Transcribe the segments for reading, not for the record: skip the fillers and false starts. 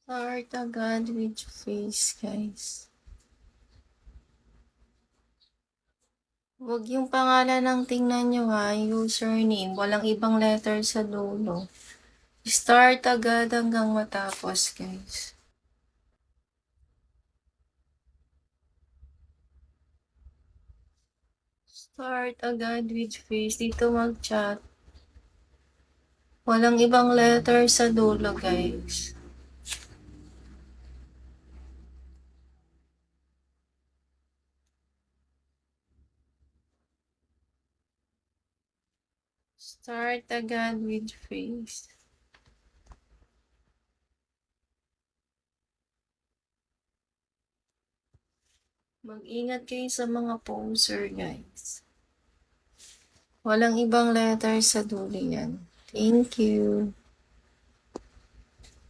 Start agad with face, guys. Huwag yung pangalan ang tingnan nyo ha, username. Walang ibang letter sa dulo. Start agad hanggang matapos, guys. Start agad with face. Dito mag-chat. Walang ibang letter sa dulo, guys. Start agad with face. Mag-ingat kayo sa mga poser, guys. Walang ibang letter sa dulo yan. Thank you.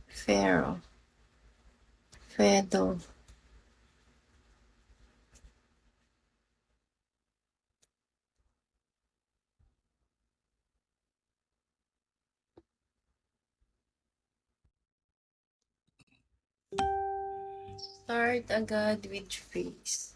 Pharaoh. Fedo. Start agad with face.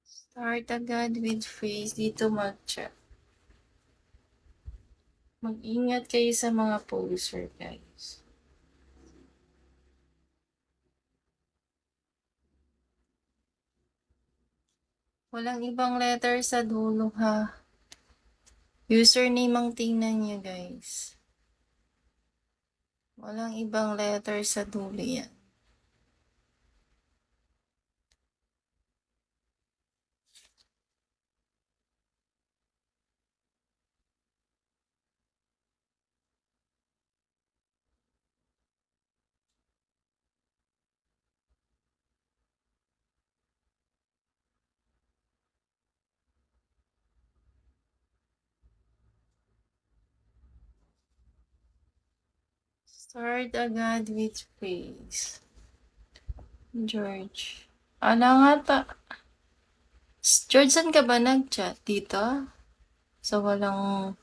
Start agad with face. Dito mag-chat. Mag-ingat kayo sa mga poser, guys. Walang ibang letter sa dulo, ha? Username ang tingnan nyo, guys. Walang ibang letter sa dulo yan. Start agad with face. George. Ala nga ta. George, saan ka ba nag-chat? Dito? Sa walang...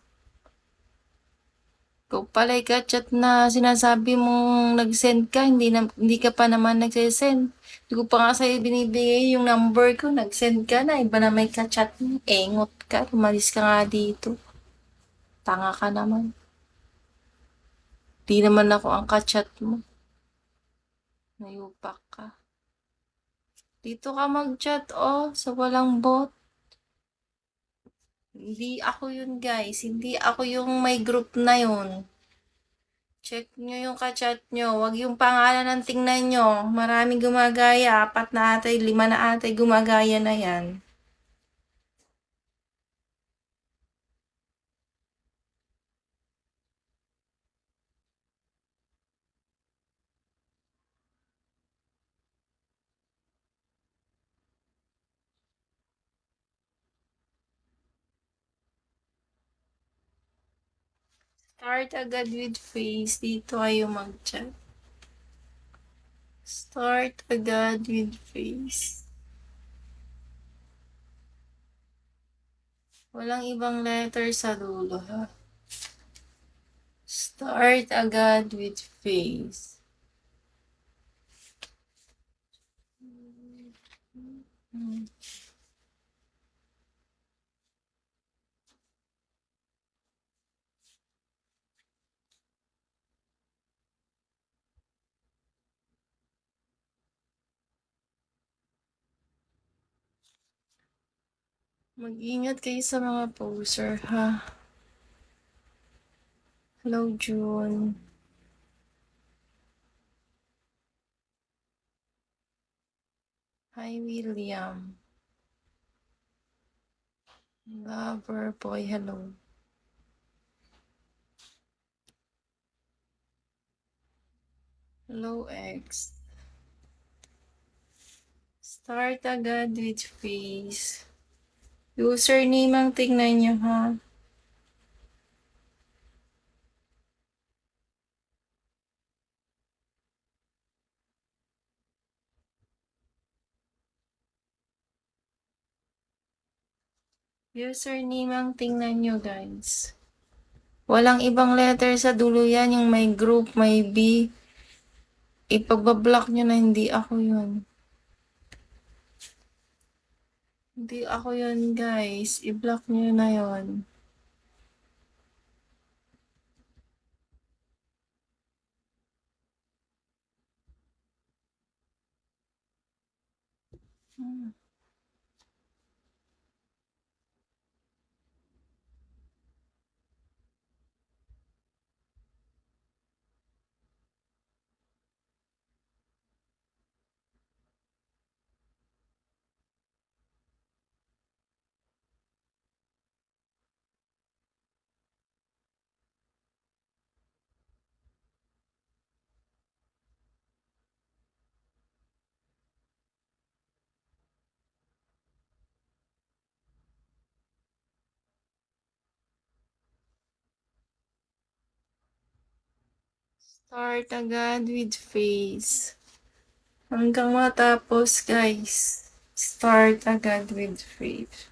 Ikaw pala ka-chat na sinasabi mong nag-send ka, hindi ka pa naman nag-send. Hindi ko pa nga sa'yo binibigay yung number ko, nag-send ka na, iba na may ka-chat mo. Engot ka, tumalis ka nga dito. Tanga ka naman. Di naman ako ang ka-chat mo. Nayupak ka. Dito ka mag-chat, oh, sa walang bot. Hindi ako yun, guys. Hindi ako yung may group na yun. Check nyo yung ka-chat nyo. Huwag yung pangalan ang tingnan nyo. Maraming gumagaya. 4 na atay, 5 na atay gumagaya na yan. Start agad with face. Dito kayo mag-chat. Start agad with face. Walang ibang letter sa dulo, ha? Start agad with face. Mag-ingat kayo sa mga poser, ha? Hello, June. Hi, William. Lover boy, hello. Hello, X. Start agad with face. Username ang tingnan nyo, ha? Username ang tingnan nyo, guys. Walang ibang letter sa dulo yan. Yung may group, may B. Ipagbablock nyo na hindi ako yun. Hindi ako yun, guys. I-block nyo na yun. Start agad with face. Hanggang matapos, guys. Start agad with face.